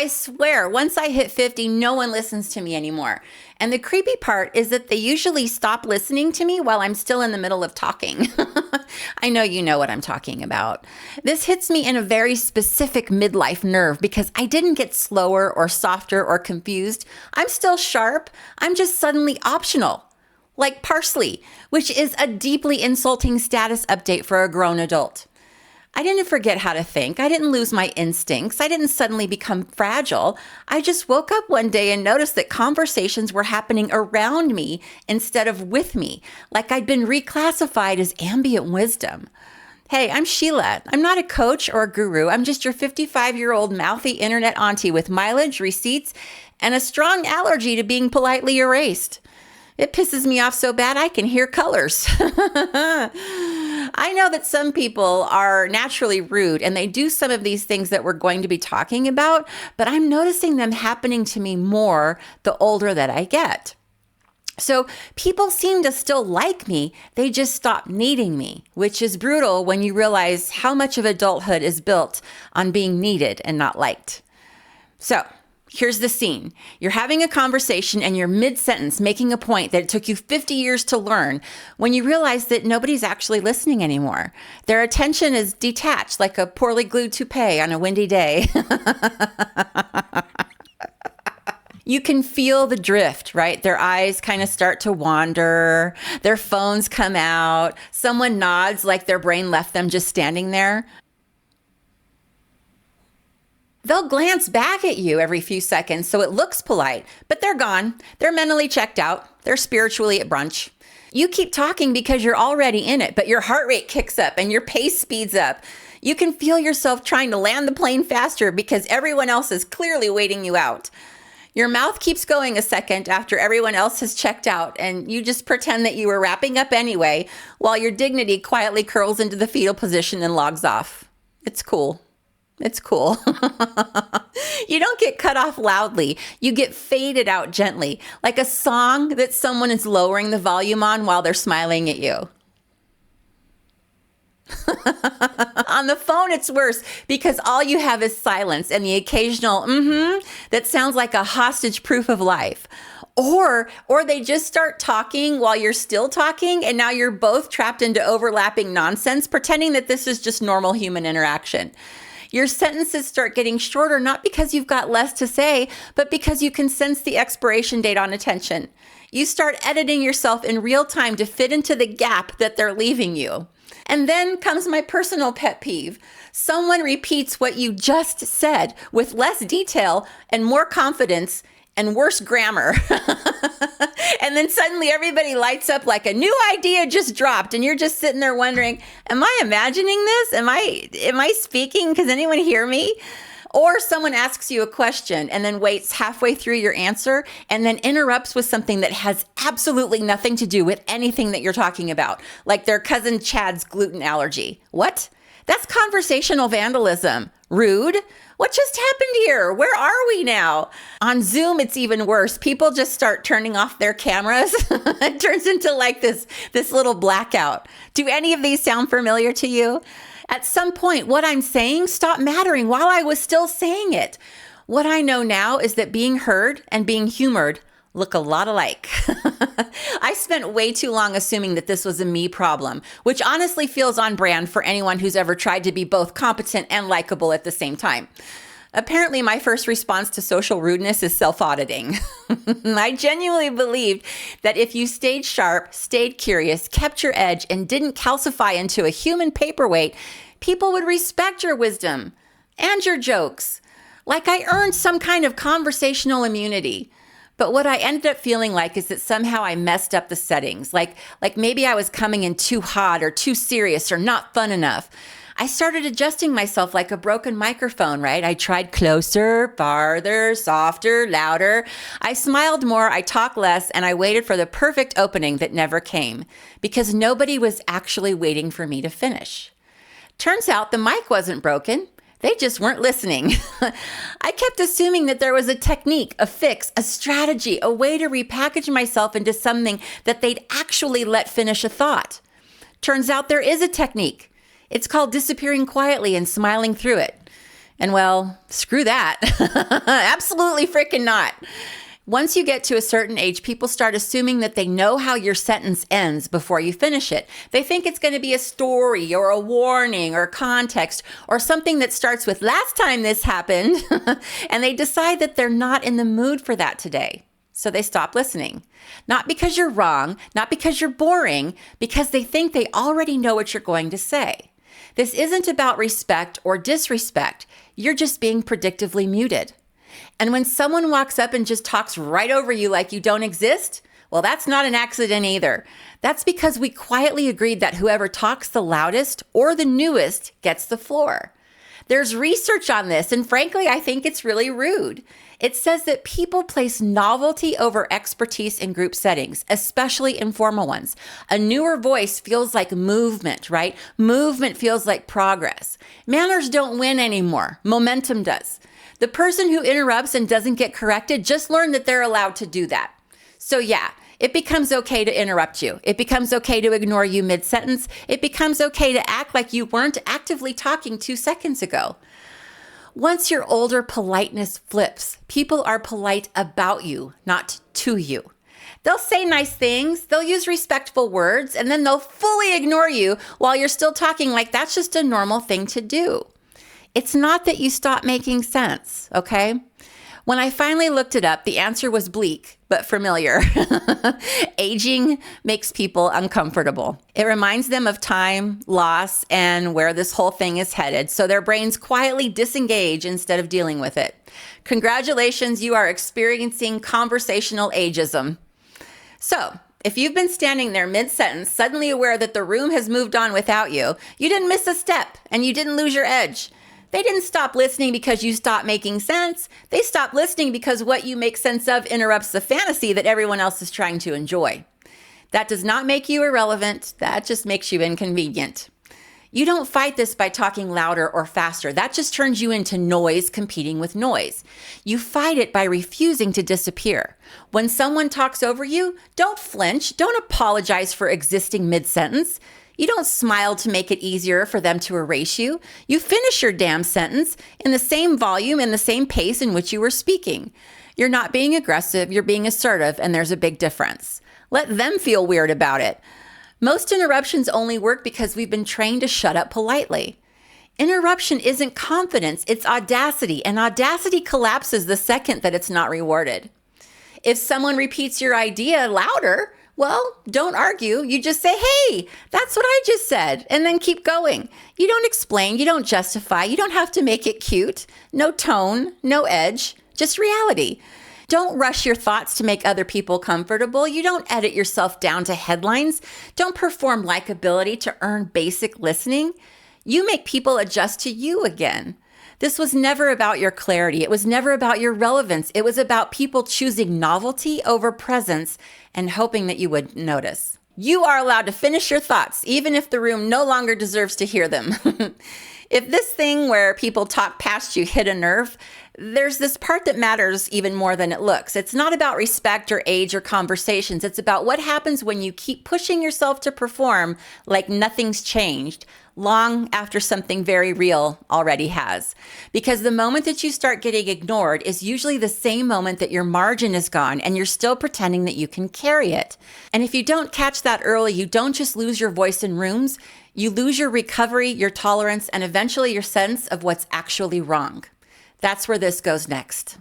I swear, once I hit 50, no one listens to me anymore. And the creepy part is that they usually stop listening to me while I'm still in the middle of talking. I know you know what I'm talking about. This hits me in a very specific midlife nerve because I didn't get slower or softer or confused. I'm still sharp. I'm just suddenly optional. Like parsley, which is a deeply insulting status update for a grown adult. I didn't forget how to think. I didn't lose my instincts. I didn't suddenly become fragile. I just woke up one day and noticed that conversations were happening around me instead of with me, like I'd been reclassified as ambient wisdom. Hey, I'm Sheila. I'm not a coach or a guru. I'm just your 55-year-old mouthy internet auntie with mileage, receipts, and a strong allergy to being politely erased. It pisses me off so bad I can hear colors. I know that some people are naturally rude and they do some of these things that we're going to be talking about, but I'm noticing them happening to me more the older that I get. So people seem to still like me, they just stop needing me, which is brutal when you realize how much of adulthood is built on being needed and not liked. So here's the scene. You're having a conversation and you're mid-sentence making a point that it took you 50 years to learn when you realize that nobody's actually listening anymore. Their attention is detached like a poorly glued toupee on a windy day. You can feel the drift, right? Their eyes kind of start to wander. Their phones come out. Someone nods like their brain left them just standing there. They'll glance back at you every few seconds so it looks polite, but they're gone. They're mentally checked out. They're spiritually at brunch. You keep talking because you're already in it, but your heart rate kicks up and your pace speeds up. You can feel yourself trying to land the plane faster because everyone else is clearly waiting you out. Your mouth keeps going a second after everyone else has checked out, and you just pretend that you were wrapping up anyway, while your dignity quietly curls into the fetal position and logs off. It's cool. It's cool. You don't get cut off loudly. You get faded out gently, like a song that someone is lowering the volume on while they're smiling at you. On the phone, it's worse because all you have is silence and the occasional that sounds like a hostage proof of life. Or they just start talking while you're still talking, and now you're both trapped into overlapping nonsense, pretending that this is just normal human interaction. Your sentences start getting shorter, not because you've got less to say, but because you can sense the expiration date on attention. You start editing yourself in real time to fit into the gap that they're leaving you. And then comes my personal pet peeve. Someone repeats what you just said with less detail and more confidence and worse grammar. And then suddenly everybody lights up like a new idea just dropped, and you're just sitting there wondering, am I imagining this? Am I speaking? Does anyone hear me? Or someone asks you a question and then waits halfway through your answer and then interrupts with something that has absolutely nothing to do with anything that you're talking about, like their cousin Chad's gluten allergy. What? That's conversational vandalism. Rude. What just happened here? Where are we now? On Zoom, it's even worse. People just start turning off their cameras. It turns into like this little blackout. Do any of these sound familiar to you? At some point, what I'm saying stopped mattering while I was still saying it. What I know now is that being heard and being humored look a lot alike. I spent way too long assuming that this was a me problem, which honestly feels on brand for anyone who's ever tried to be both competent and likable at the same time. Apparently, my first response to social rudeness is self-auditing. I genuinely believed that if you stayed sharp, stayed curious, kept your edge, and didn't calcify into a human paperweight, people would respect your wisdom and your jokes. Like I earned some kind of conversational immunity. But what I ended up feeling like is that somehow I messed up the settings. Like maybe I was coming in too hot or too serious or not fun enough. I started adjusting myself like a broken microphone, right? I tried closer, farther, softer, louder. I smiled more, I talked less, and I waited for the perfect opening that never came because nobody was actually waiting for me to finish. Turns out the mic wasn't broken. They just weren't listening. I kept assuming that there was a technique, a fix, a strategy, a way to repackage myself into something that they'd actually let finish a thought. Turns out there is a technique. It's called disappearing quietly and smiling through it. And well, screw that. Absolutely freaking not. Once you get to a certain age, people start assuming that they know how your sentence ends before you finish it. They think it's going to be a story or a warning or context or something that starts with last time this happened, and they decide that they're not in the mood for that today. So they stop listening. Not because you're wrong, not because you're boring, because they think they already know what you're going to say. This isn't about respect or disrespect. You're just being predictively muted. And when someone walks up and just talks right over you like you don't exist, well, that's not an accident either. That's because we quietly agreed that whoever talks the loudest or the newest gets the floor. There's research on this, and frankly, I think it's really rude. It says that people place novelty over expertise in group settings, especially informal ones. A newer voice feels like movement, right? Movement feels like progress. Manners don't win anymore. Momentum does. The person who interrupts and doesn't get corrected just learned that they're allowed to do that. So yeah, it becomes okay to interrupt you. It becomes okay to ignore you mid-sentence. It becomes okay to act like you weren't actively talking 2 seconds ago. Once your older politeness flips, people are polite about you, not to you. They'll say nice things, they'll use respectful words, and then they'll fully ignore you while you're still talking like that's just a normal thing to do. It's not that you stop making sense, okay? When I finally looked it up, the answer was bleak, but familiar. Aging makes people uncomfortable. It reminds them of time, loss, and where this whole thing is headed, so their brains quietly disengage instead of dealing with it. Congratulations, you are experiencing conversational ageism. So, if you've been standing there mid-sentence, suddenly aware that the room has moved on without you, you didn't miss a step and you didn't lose your edge. They didn't stop listening because you stopped making sense. They stopped listening because what you make sense of interrupts the fantasy that everyone else is trying to enjoy. That does not make you irrelevant. That just makes you inconvenient. You don't fight this by talking louder or faster. That just turns you into noise competing with noise. You fight it by refusing to disappear. When someone talks over you, don't flinch. Don't apologize for existing mid-sentence. You don't smile to make it easier for them to erase you. You finish your damn sentence in the same volume and the same pace in which you were speaking. You're not being aggressive, you're being assertive, and there's a big difference. Let them feel weird about it. Most interruptions only work because we've been trained to shut up politely. Interruption isn't confidence, it's audacity, and audacity collapses the second that it's not rewarded. If someone repeats your idea louder, well, don't argue. You just say, hey, that's what I just said, and then keep going. You don't explain, you don't justify, you don't have to make it cute. No tone, no edge, just reality. Don't rush your thoughts to make other people comfortable. You don't edit yourself down to headlines. Don't perform likability to earn basic listening. You make people adjust to you again. This was never about your clarity. It was never about your relevance. It was about people choosing novelty over presence and hoping that you would notice. You are allowed to finish your thoughts, even if the room no longer deserves to hear them. If this thing where people talk past you hit a nerve, there's this part that matters even more than it looks. It's not about respect or age or conversations. It's about what happens when you keep pushing yourself to perform like nothing's changed, long after something very real already has. Because the moment that you start getting ignored is usually the same moment that your margin is gone and you're still pretending that you can carry it. And if you don't catch that early, you don't just lose your voice in rooms, you lose your recovery, your tolerance, and eventually your sense of what's actually wrong. That's where this goes next.